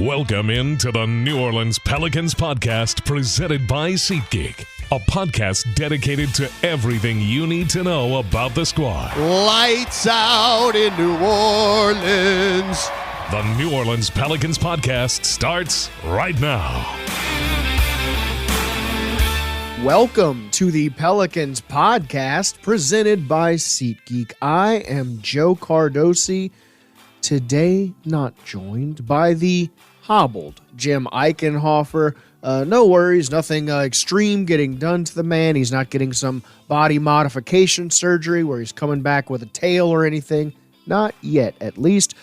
Welcome into the New Orleans Pelicans Podcast presented by SeatGeek, a podcast dedicated to everything you need to know about the squad. Lights out in New Orleans. The New Orleans Pelicans Podcast starts right now. Welcome to the Pelicans Podcast presented by SeatGeek. I am Joe Cardosi. Today, not joined by the hobbled Jim Eichenhofer. No worries, nothing extreme getting done to the man. He's not getting some body modification surgery where he's coming back with a tail or anything. Not yet, at least.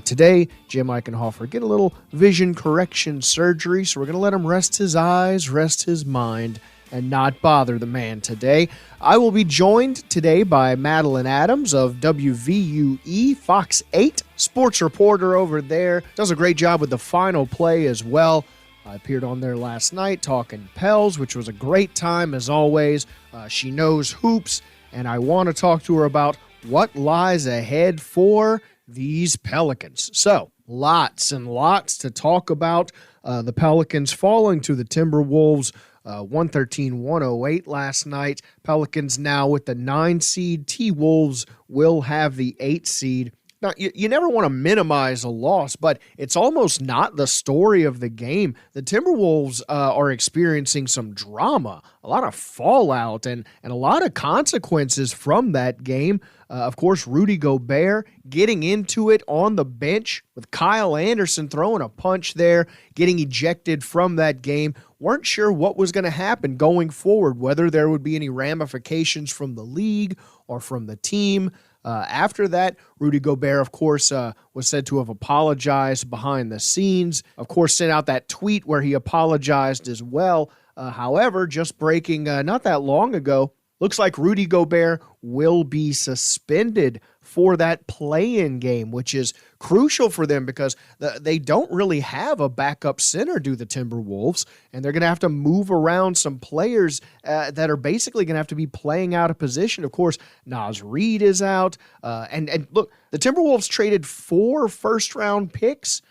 Today, Jim Eichenhofer get a little vision correction surgery, so we're going to let him rest his eyes, rest his mind, and not bother the man today. I will be joined today by Madeline Adams of WVUE, Fox 8, sports reporter over there. Does a great job with the final play as well. I appeared on there last night talking Pels, which was a great time as always. She knows hoops, and I want to talk to her about what lies ahead for these Pelicans. So, lots and lots to talk about. The Pelicans falling to the Timberwolves 113-108 last night. Pelicans now with the 9 seed. T-Wolves will have the 8 seed. Now, you never want to minimize a loss, but it's almost not the story of the game. The Timberwolves are experiencing some drama, a lot of fallout, and a lot of consequences from that game. Of course, Rudy Gobert getting into it on the bench with Kyle Anderson throwing a punch there, getting ejected from that game. Weren't sure what was going to happen going forward, whether there would be any ramifications from the league or from the team. After that, Rudy Gobert, of course, was said to have apologized behind the scenes. Of course, sent out that tweet where he apologized as well. However, just breaking not that long ago, looks like Rudy Gobert will be suspended for that play-in game, which is crucial for them because they don't really have a backup center, do the Timberwolves, and they're going to have to move around some players that are basically going to have to be playing out of position. Of course, Naz Reid is out, and look, the Timberwolves traded 4 first-round picks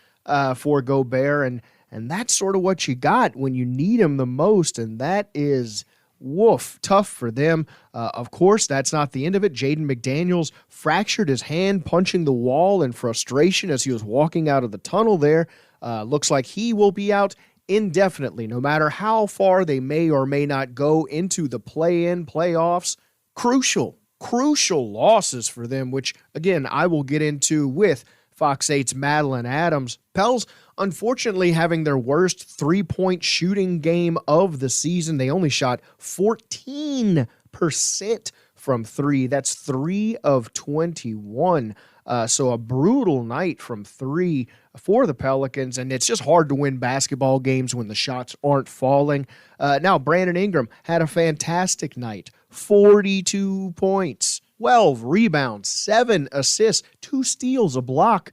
for Gobert, and that's sort of what you got when you need him the most, and that is tough for them. Of course, that's not the end of it. Jaden McDaniels fractured his hand punching the wall in frustration as he was walking out of the tunnel there. Looks like he will be out indefinitely, no matter how far they may or may not go into the play-in playoffs. Crucial losses for them, which, again, I will get into with Fox 8's Madeline Adams. Pels, unfortunately, having their worst three-point shooting game of the season. They only shot 14% from three. That's 3 of 21. So a brutal night from three for the Pelicans, and it's just hard to win basketball games when the shots aren't falling. Now, Brandon Ingram had a fantastic night. 42 points. 12 rebounds, 7 assists, 2 steals, a block.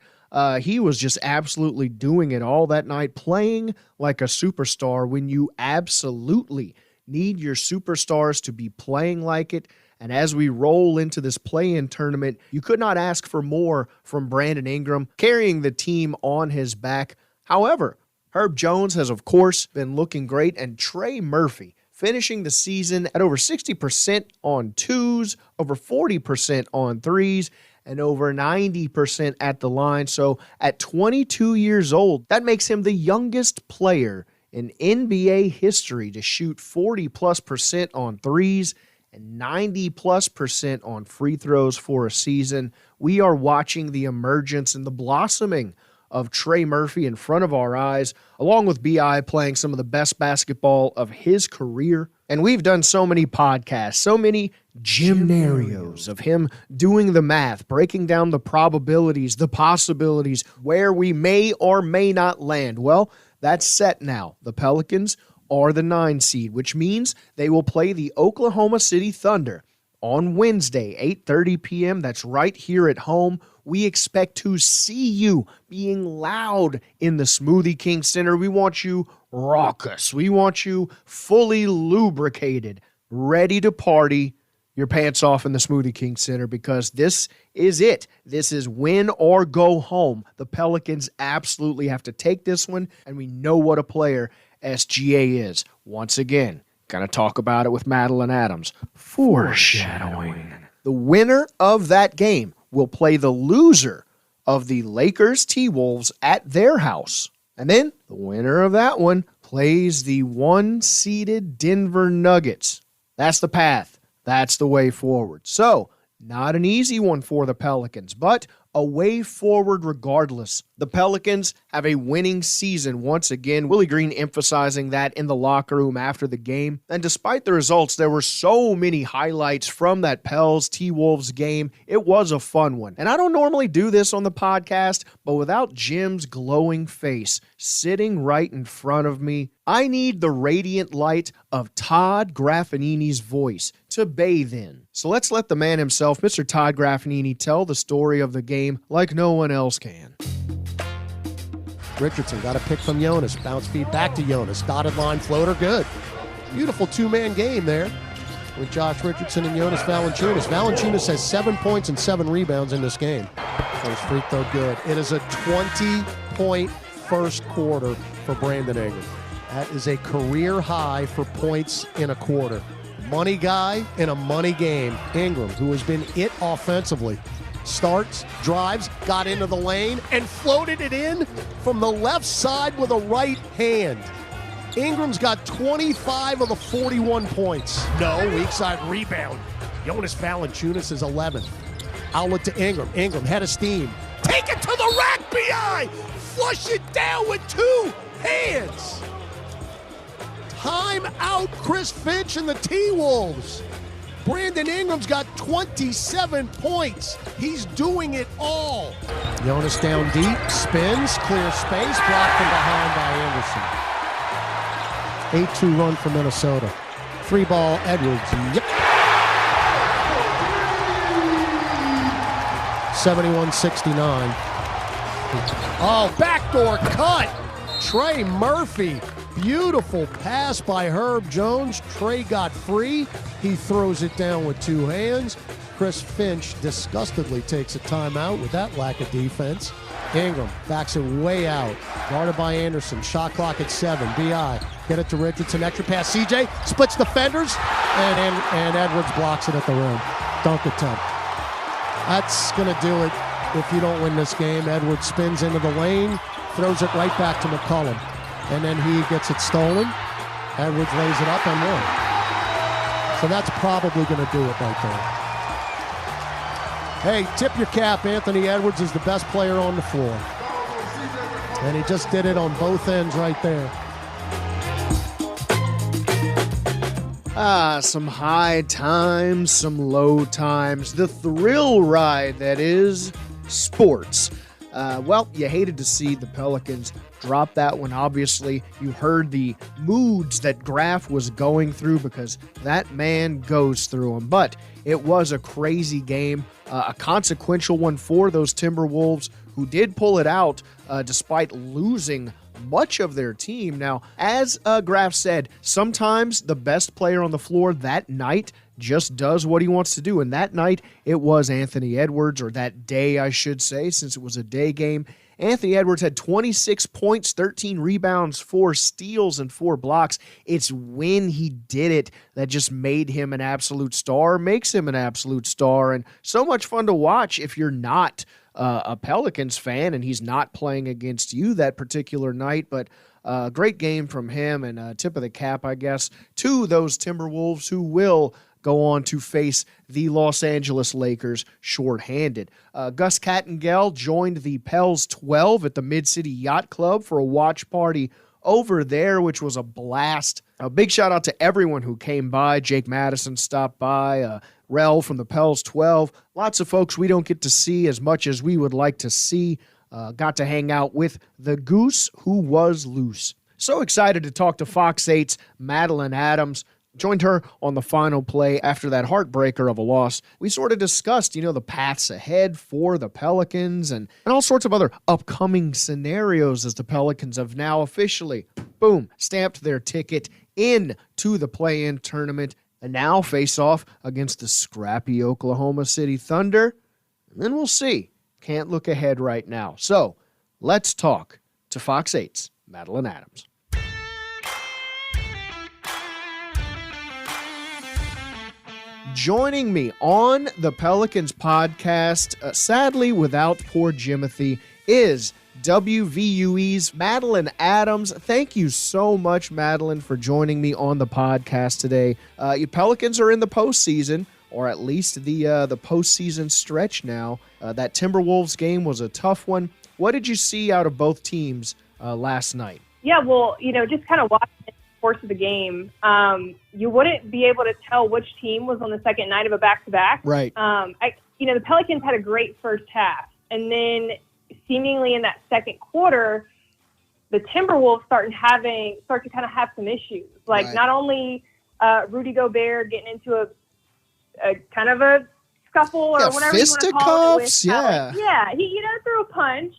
He was just absolutely doing it all that night, playing like a superstar when you absolutely need your superstars to be playing like it. And as we roll into this play-in tournament, you could not ask for more from Brandon Ingram, carrying the team on his back. However, Herb Jones has, of course, been looking great, and Trey Murphy finishing the season at over 60% on twos, over 40% on threes, and over 90% at the line. So at 22 years old, that makes him the youngest player in NBA history to shoot 40+% on threes and 90+% on free throws for a season. We are watching the emergence and the blossoming of Trey Murphy in front of our eyes, along with B.I. playing some of the best basketball of his career. And we've done so many podcasts, so many gymnarios of him doing the math, breaking down the probabilities, the possibilities, where we may or may not land. Well, that's set now. The Pelicans are the 9 seed, which means they will play the Oklahoma City Thunder on Wednesday, 8:30 p.m. That's right here at home. We expect to see you being loud in the Smoothie King Center. We want you raucous. We want you fully lubricated, ready to party your pants off in the Smoothie King Center because this is it. This is win or go home. The Pelicans absolutely have to take this one, and we know what a player SGA is. Once again, going to talk about it with Madeline Adams. Foreshadowing. The winner of that game will play the loser of the Lakers T-Wolves at their house. And then the winner of that one plays the one-seeded Denver Nuggets. That's the path. That's the way forward. So, not an easy one for the Pelicans, but a way forward regardless. The Pelicans have a winning season once again. Willie Green emphasizing that in the locker room after the game. And despite the results, there were so many highlights from that Pels T-Wolves game. It was a fun one. And I don't normally do this on the podcast, but without Jim's glowing face sitting right in front of me, I need the radiant light of Todd Graffagnini's voice to bathe in. So let's let the man himself, Mr. Todd Graffagnini, tell the story of the game like no one else can. Richardson got a pick from Jonas. Bounce feed back to Jonas. Dotted line floater, good. Beautiful two-man game there with Josh Richardson and Jonas Valanciunas. Valanciunas has 7 points and 7 rebounds in this game. First free throw, good. It is a 20-point first quarter for Brandon Ingram. That is a career high for points in a quarter. Money guy in a money game. Ingram, who has been it offensively, starts, drives, got into the lane, and floated it in from the left side with a right hand. Ingram's got 25 of the 41 points. No, weak side rebound. Jonas Valanciunas is 11th. Outlet to Ingram. Ingram, head of steam. Take it to the rack, B.I. Flush it down with 2 hands. Time out, Chris Finch and the T-Wolves. Brandon Ingram's got 27 points. He's doing it all. Jonas down deep, spins, clear space, blocked from behind by Anderson. 8-2 run for Minnesota. 3-ball Edwards. Yep. 71-69. Oh, backdoor cut. Trey Murphy. Beautiful pass by Herb Jones. Trey got free. He throws it down with 2 hands. Chris Finch disgustedly takes a timeout with that lack of defense. Ingram backs it way out. Guarded by Anderson. Shot clock at 7. B.I. Get it to Richardson. Extra pass. CJ splits defenders. And Edwards blocks it at the rim. Dunk attempt. That's going to do it if you don't win this game. Edwards spins into the lane. Throws it right back to McCollum. And then he gets it stolen. Edwards lays it up and one. So that's probably going to do it right there. Hey, tip your cap. Anthony Edwards is the best player on the floor. And he just did it on both ends right there. Some high times, some low times. The thrill ride that is sports. Well, you hated to see the Pelicans drop that one. Obviously, you heard the moods that Graf was going through because that man goes through them. But it was a crazy game, a consequential one for those Timberwolves who did pull it out despite losing much of their team. Now, as Graf said, sometimes the best player on the floor that night just does what he wants to do. And that night, it was Anthony Edwards, or that day, I should say, since it was a day game. Anthony Edwards had 26 points, 13 rebounds, 4 steals, and 4 blocks. It's when he did it that just made him an absolute star, makes him an absolute star, and so much fun to watch if you're not a Pelicans fan and he's not playing against you that particular night. But great game from him, and tip of the cap, I guess, to those Timberwolves who will go on to face the Los Angeles Lakers shorthanded. Gus Kattengell joined the Pels 12 at the Mid-City Yacht Club for a watch party over there, which was a blast. A big shout out to everyone who came by. Jake Madison stopped by, Rel from the Pels 12. Lots of folks we don't get to see as much as we would like to see. Got to hang out with the goose who was loose. So excited to talk to Fox 8's Madeline Adams. Joined her on the final play after that heartbreaker of a loss. We sort of discussed, the paths ahead for the Pelicans and all sorts of other upcoming scenarios as the Pelicans have now officially, boom, stamped their ticket in to the play-in tournament. and now face off against the scrappy Oklahoma City Thunder. And then we'll see. Can't look ahead right now. So let's talk to Fox 8's Madeline Adams. Joining me on the Pelicans podcast, sadly without poor Jimothy, is WVUE's Madeline Adams. Thank you so much, Madeline, for joining me on the podcast today. Your Pelicans are in the postseason, or at least the postseason stretch now. That Timberwolves game was a tough one. What did you see out of both teams last night? Yeah, well, just kind of watching the course of the game, you wouldn't be able to tell which team was on the second night of a back-to-back. Right. The Pelicans had a great first half, and then seemingly in that second quarter, the Timberwolves start to kind of have some issues. Like right. Not only Rudy Gobert getting into a kind of a scuffle or whatever you want to call it. He threw a punch.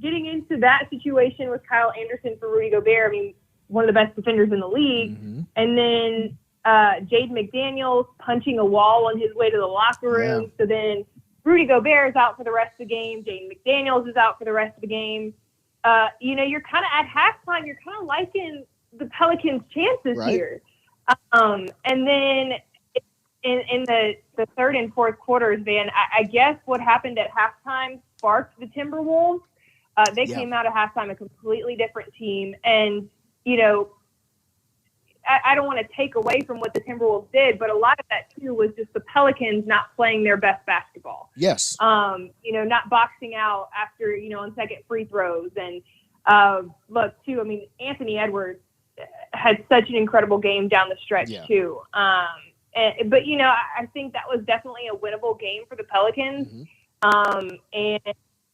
Getting into that situation with Kyle Anderson for Rudy Gobert, I mean, one of the best defenders in the league. Mm-hmm. And then Jaden McDaniels punching a wall on his way to the locker room. Yeah. So then Rudy Gobert is out for the rest of the game. Jaden McDaniels is out for the rest of the game. You're kind of at halftime, you're kind of liking the Pelicans' chances right. here. And then in the third and fourth quarters, Van, I guess what happened at halftime sparked the Timberwolves. They came out of halftime a completely different team. And, I don't want to take away from what the Timberwolves did, but a lot of that, too, was just the Pelicans not playing their best basketball. Yes. Not boxing out after, on second free throws. And, look, too, I mean, Anthony Edwards had such an incredible game down the stretch, too. But I think that was definitely a winnable game for the Pelicans. Mm-hmm.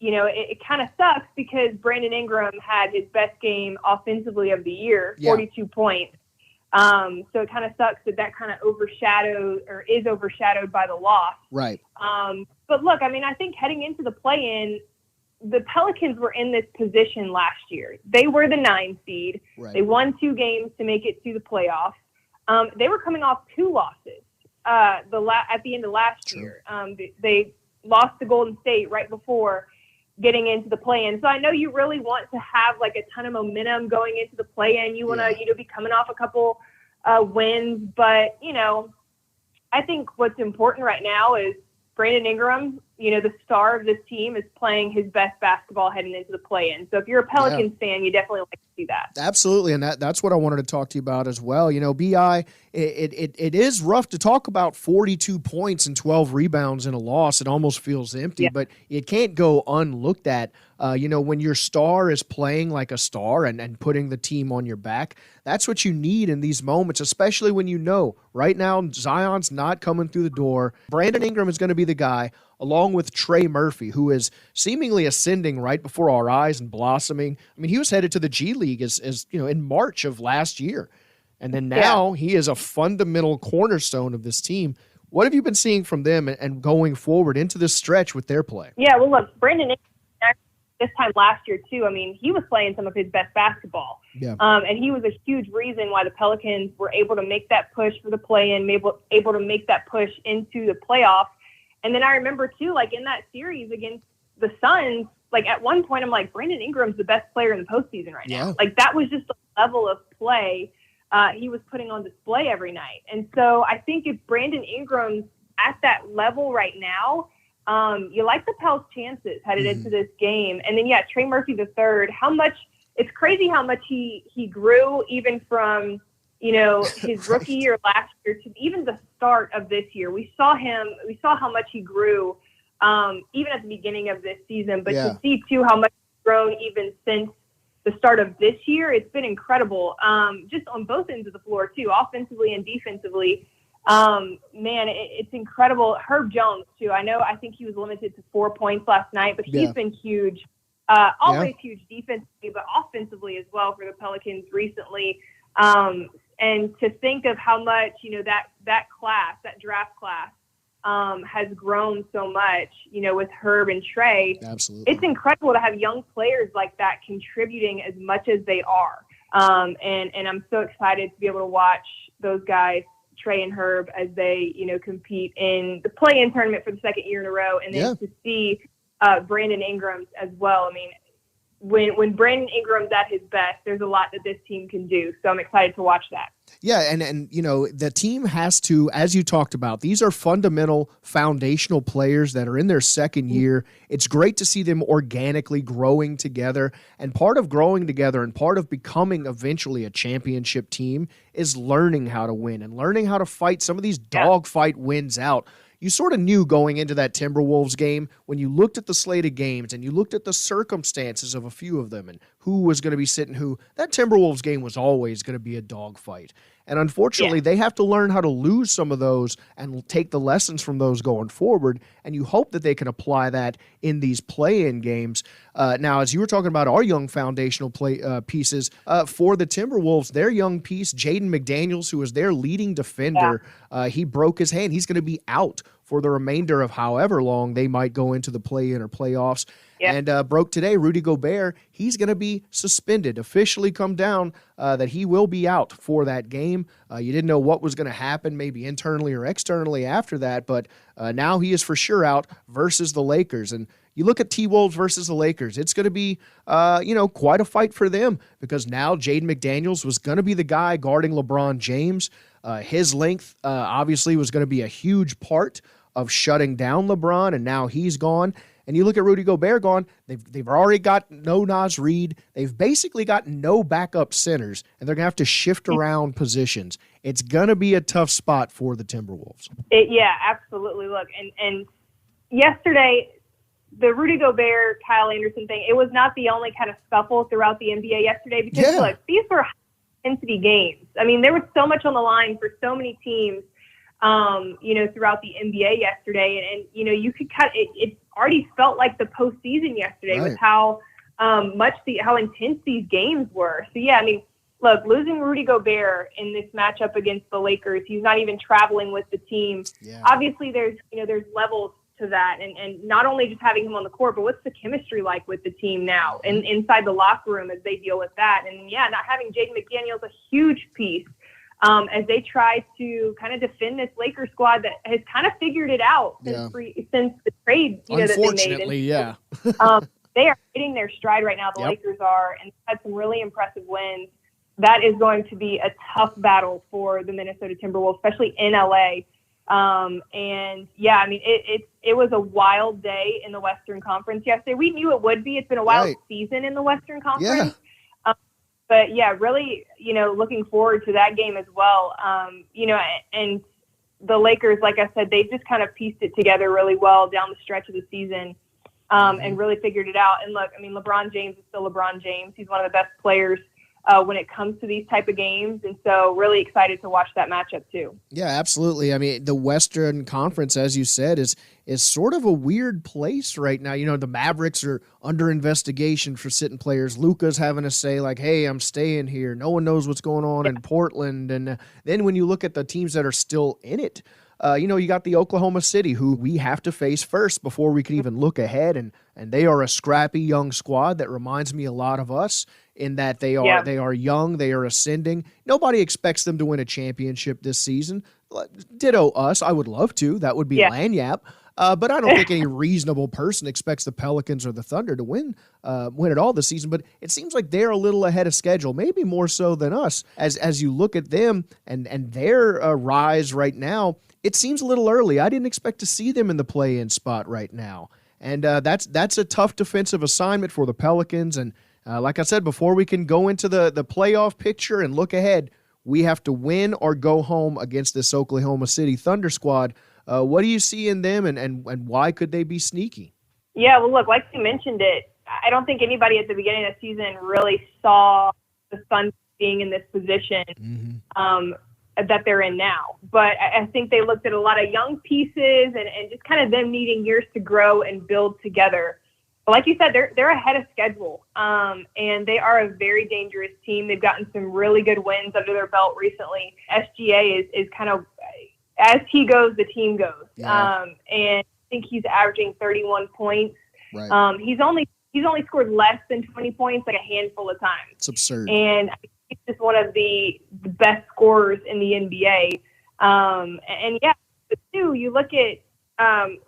It kind of sucks because Brandon Ingram had his best game offensively of the year, 42 points. So it kind of sucks that kind of is overshadowed by the loss. Right. But look, I mean, I think heading into the play-in, the Pelicans were in this position last year. They were the 9 seed. Right. They won 2 games to make it to the playoffs. They were coming off 2 losses at the end of last year. They lost to Golden State right before getting into the play-in. So I know you really want to have like a ton of momentum going into the play-in. You want to be coming off a couple wins. But, I think what's important right now is Brandon Ingram, the star of this team, is playing his best basketball heading into the play-in. So if you're a Pelicans fan, you definitely like to see that. Absolutely, and that's what I wanted to talk to you about as well. BI, it is rough to talk about 42 points and 12 rebounds in a loss. It almost feels empty, but it can't go unlooked at. When your star is playing like a star and putting the team on your back, that's what you need in these moments, especially when right now Zion's not coming through the door. Brandon Ingram is going to be the guy, along with Trey Murphy, who is seemingly ascending right before our eyes and blossoming. I mean, he was headed to the G League as in March of last year. And then now he is a fundamental cornerstone of this team. What have you been seeing from them and going forward into this stretch with their play? Yeah, well, look, Brandon Ingram, this time last year, too, I mean, he was playing some of his best basketball. Yeah. And he was a huge reason why the Pelicans were able to make that push for the play-in, able to make that push into the playoffs. And then I remember, too, like in that series against the Suns, like at one point I'm like, Brandon Ingram's the best player in the postseason right now. Like that was just the level of play he was putting on display every night. And so I think if Brandon Ingram's at that level right now, you like the Pels' chances headed into this game. And then, Trey Murphy III, it's crazy how much he grew even from, his rookie year last year to even the start of this year. We saw how much he grew even at the beginning of this season, but to see too how much he's grown even since the start of this year, it's been incredible. Just on both ends of the floor too, offensively and defensively. It's incredible. Herb Jones too. I think he was limited to 4 points last night, but he's been huge. Always huge defensively, but offensively as well for the Pelicans recently. And to think of how much, that draft class, has grown so much, with Herb and Trey. Absolutely. It's incredible to have young players like that contributing as much as they are. And I'm so excited to be able to watch those guys Trey and Herb as they, compete in the play-in tournament for the second year in a row. And then to see Brandon Ingram as well. I mean, when Brandon Ingram's at his best, there's a lot that this team can do. So I'm excited to watch that. Yeah, and the team has to, as you talked about, these are fundamental, foundational players that are in their second year. It's great to see them organically growing together. And part of growing together and part of becoming eventually a championship team is learning how to win and learning how to fight some of these dogfight wins out. You sort of knew going into that Timberwolves game when you looked at the slate of games and you looked at the circumstances of a few of them and who was going to be sitting who, that Timberwolves game was always going to be a dogfight. And unfortunately, they have to learn how to lose some of those and take the lessons from those going forward. And you hope that they can apply that in these play-in games. Now, as you were talking about our young foundational pieces for the Timberwolves, their young piece, Jaden McDaniels, who was their leading defender, he broke his hand. He's going to be out for the remainder of however long they might go into the play-in or playoffs. And broke today, Rudy Gobert, he's going to be suspended, officially come down that he will be out for that game. You didn't know what was going to happen, maybe internally or externally after that, but now he is for sure out versus the Lakers. And you look at T-Wolves versus the Lakers, it's going to be, quite a fight for them because now Jaden McDaniels was going to be the guy guarding LeBron James. His length obviously was going to be a huge part of shutting down LeBron, and now he's gone. And you look at Rudy Gobert gone, they've already got no Naz Reid. They've basically got no backup centers, and they're going to have to shift around positions. It's going to be a tough spot for the Timberwolves. Yeah, absolutely. Look, and yesterday, the Rudy Gobert, Kyle Anderson thing, it was not the only kind of scuffle throughout the NBA yesterday because, look, these were high-intensity games. I mean, there was so much on the line for so many teams, throughout the NBA yesterday. And you could it already felt like the postseason yesterday with how intense these games were. So, yeah, I mean, look, losing Rudy Gobert in this matchup against the Lakers, he's not even traveling with the team. Yeah. Obviously, there's levels to that. And not only just having him on the court, but what's the chemistry like with the team now and inside the locker room as they deal with that. And, not having Jaden McDaniels a huge piece as they try to kind of defend this Lakers squad that has kind of figured it out since the trade, that they made. And they are hitting their stride right now. The Lakers are, and had some really impressive wins. That is going to be a tough battle for the Minnesota Timberwolves, especially in LA. It was a wild day in the Western Conference yesterday. We knew it would be. It's been a wild season in the Western Conference. But really, looking forward to that game as well. And the Lakers, like I said, they've just kind of pieced it together really well down the stretch of the season and really figured it out. And look, I mean, LeBron James is still LeBron James. He's one of the best players when it comes to these type of games. And so really excited to watch that matchup too. Yeah, absolutely. I mean, the Western Conference, as you said, is sort of a weird place right now. The Mavericks are under investigation for sitting players. Luka's having to say like, hey, I'm staying here. No one knows what's going on in Portland. And then when you look at the teams that are still in it, you got the Oklahoma City, who we have to face first before we can even look ahead. And they are a scrappy young squad that reminds me a lot of us in that they are young, they are ascending. Nobody expects them to win a championship this season. Ditto us. I would love to. That would be lagniappe. But I don't think any reasonable person expects the Pelicans or the Thunder to win it all this season. But it seems like they're a little ahead of schedule, maybe more so than us. As you look at them and their rise right now, it seems a little early. I didn't expect to see them in the play-in spot right now. And that's a tough defensive assignment for the Pelicans. And like I said, before we can go into the playoff picture and look ahead, we have to win or go home against this Oklahoma City Thunder squad. What do you see in them, and why could they be sneaky? Yeah, well, look, like you mentioned it, I don't think anybody at the beginning of the season really saw the Thunder being in this position that they're in now. But I think they looked at a lot of young pieces and just kind of them needing years to grow and build together. But like you said, they're ahead of schedule, and they are a very dangerous team. They've gotten some really good wins under their belt recently. SGA is kind of, as he goes, the team goes. Yeah. And I think he's averaging 31 points. Right. He's only scored less than 20 points like a handful of times. It's absurd. And he's just one of the best scorers in the NBA. And yeah, but too, you look at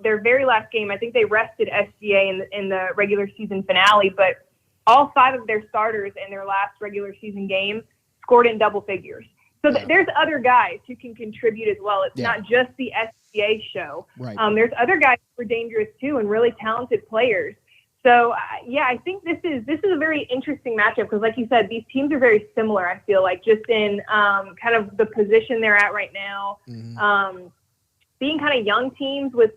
their very last game. I think they rested SGA in the regular season finale, but all 5 of their starters in their last regular season game scored in double figures. So there's other guys who can contribute as well. It's not just the SGA show. Right. There's other guys who are dangerous too and really talented players. So I think this is a very interesting matchup because, like you said, these teams are very similar. I feel like just in kind of the position they're at right now. Mm-hmm. Being kind of young teams with,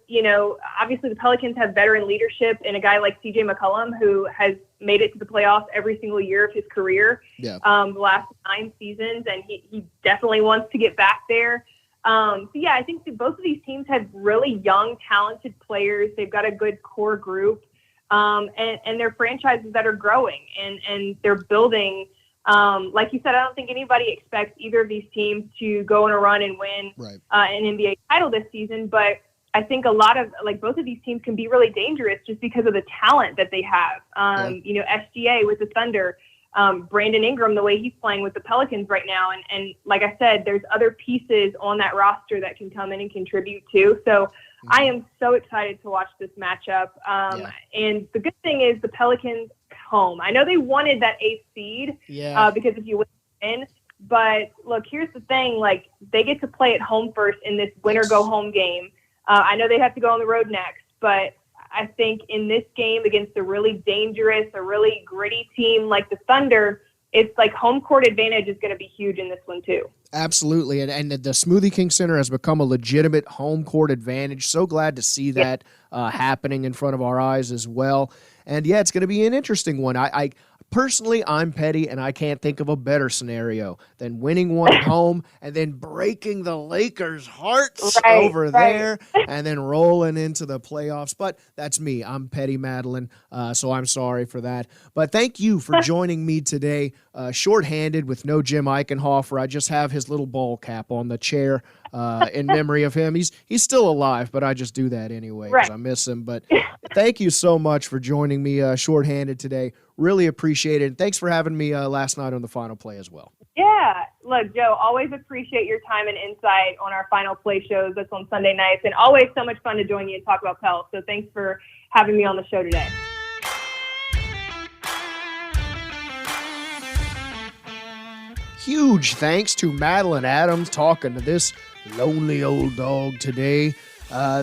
obviously the Pelicans have veteran leadership and a guy like CJ McCollum who has made it to the playoffs every single year of his career, the last 9 seasons, and he definitely wants to get back there. I think that both of these teams have really young, talented players. They've got a good core group, and they're franchises that are growing, and they're building. Like you said, I don't think anybody expects either of these teams to go on a run and win an NBA title this season. But I think both of these teams can be really dangerous just because of the talent that they have. SGA with the Thunder, Brandon Ingram, the way he's playing with the Pelicans right now. And like I said, there's other pieces on that roster that can come in and contribute too. So I am so excited to watch this matchup. And the good thing is the Pelicans home. I know they wanted that 8th seed because if you win, but look, here's the thing, like they get to play at home first in this winner go home game. I know they have to go on the road next, but I think in this game against a really dangerous, a really gritty team like the Thunder, it's like home court advantage is going to be huge in this one too. Absolutely, and the Smoothie King Center has become a legitimate home court advantage. So glad to see that happening in front of our eyes as well. And it's going to be an interesting one. I personally, I'm petty, and I can't think of a better scenario than winning one at home and then breaking the Lakers' hearts over there and then rolling into the playoffs. But that's me. I'm petty, Madeline, so I'm sorry for that. But thank you for joining me today, shorthanded with no Jim Eichenhofer. I just have his little ball cap on the chair in memory of him. He's still alive, but I just do that anyway because I miss him. But thank you so much for joining me shorthanded today. Really appreciate it. And thanks for having me last night on the Final Play as well. Yeah. Look, Joe, always appreciate your time and insight on our Final Play shows. That's on Sunday nights. And always so much fun to join you and talk about Pel. So thanks for having me on the show today. Huge thanks to Madeline Adams talking to this lonely old dog today.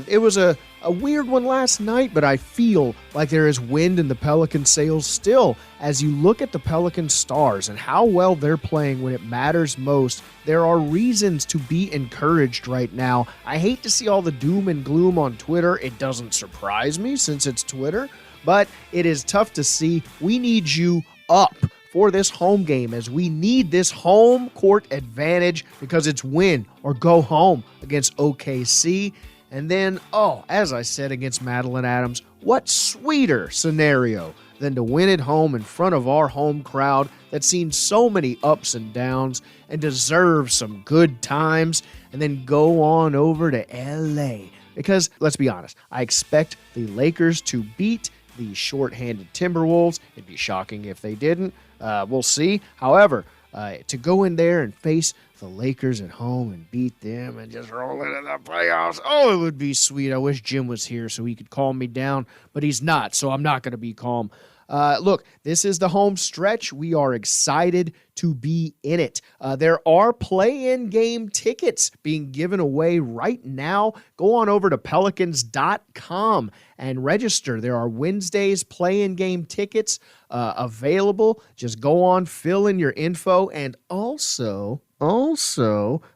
It was a weird one last night, but I feel like there is wind in the Pelican sails still. As you look at the Pelican stars and how well they're playing when it matters most, there are reasons to be encouraged right now. I hate to see all the doom and gloom on Twitter. It doesn't surprise me since it's Twitter, but it is tough to see. We need you up for this home game, as we need this home court advantage because it's win or go home against OKC. And then, as I said, against Madeline Adams, what sweeter scenario than to win at home in front of our home crowd that's seen so many ups and downs and deserves some good times, and then go on over to LA. Because, let's be honest, I expect the Lakers to beat the shorthanded Timberwolves. It'd be shocking if they didn't. We'll see. However, to go in there and face the Lakers at home and beat them and just roll into the playoffs, it would be sweet. I wish Jim was here so he could calm me down, but he's not, so I'm not going to be calm. Look, this is the home stretch. We are excited to be in it. There are play-in game tickets being given away right now. Go on over to Pelicans.com and register. There are Wednesday's play-in game tickets available. Just go on, fill in your info, and also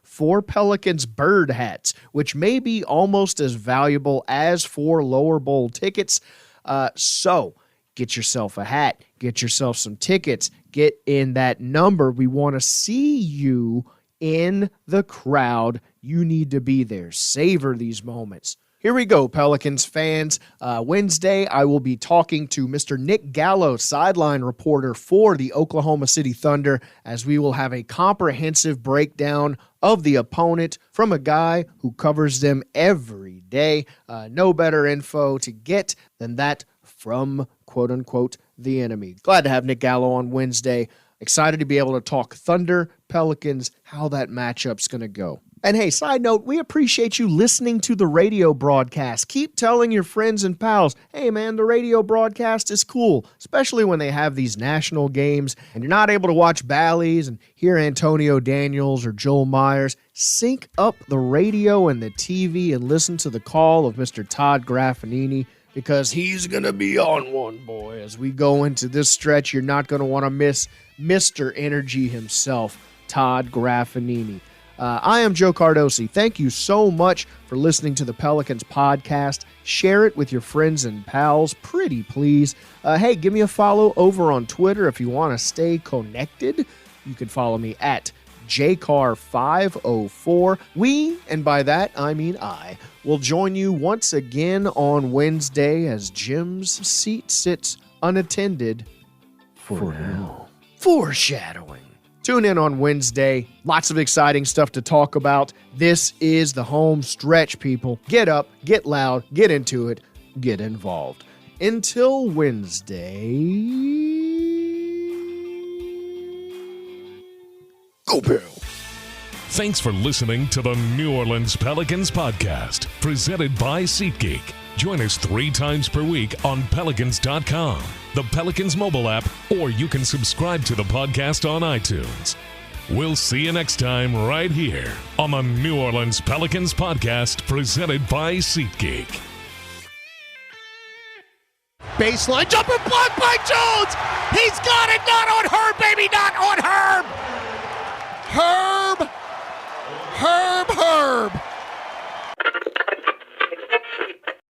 4 Pelicans bird hats, which may be almost as valuable as 4 lower bowl tickets. So get yourself a hat, get yourself some tickets, get in that number. We want to see you in the crowd. You need to be there. Savor these moments. Here we go, Pelicans fans. Wednesday, I will be talking to Mr. Nick Gallo, sideline reporter for the Oklahoma City Thunder, as we will have a comprehensive breakdown of the opponent from a guy who covers them every day. No better info to get than that from, quote-unquote, the enemy. Glad to have Nick Gallo on Wednesday. Excited to be able to talk Thunder, Pelicans, how that matchup's going to go. And hey, side note, we appreciate you listening to the radio broadcast. Keep telling your friends and pals, hey man, the radio broadcast is cool, especially when they have these national games and you're not able to watch Bally's and hear Antonio Daniels or Joel Myers. Sync up the radio and the TV and listen to the call of Mr. Todd Graffinini, because he's going to be on one, boy. As we go into this stretch, you're not going to want to miss Mr. Energy himself, Todd Graffinini. I am Joe Cardosi. Thank you so much for listening to the Pelicans podcast. Share it with your friends and pals, pretty please. Hey, give me a follow over on Twitter if you want to stay connected. You can follow me at JCar504. We, and by that I mean I, will join you once again on Wednesday as Jim's seat sits unattended for now. Foreshadowing. Tune in on Wednesday. Lots of exciting stuff to talk about. This is the home stretch, people. Get up, get loud, get into it, get involved. Until Wednesday, go Bill. Thanks for listening to the New Orleans Pelicans podcast, presented by SeatGeek. Join us 3 times per week on Pelicans.com, the Pelicans mobile app, or you can subscribe to the podcast on iTunes. We'll see you next time right here on the New Orleans Pelicans podcast, presented by SeatGeek. Baseline jumper blocked by Jones. He's got it. Not on Herb, baby. Not on Herb. Herb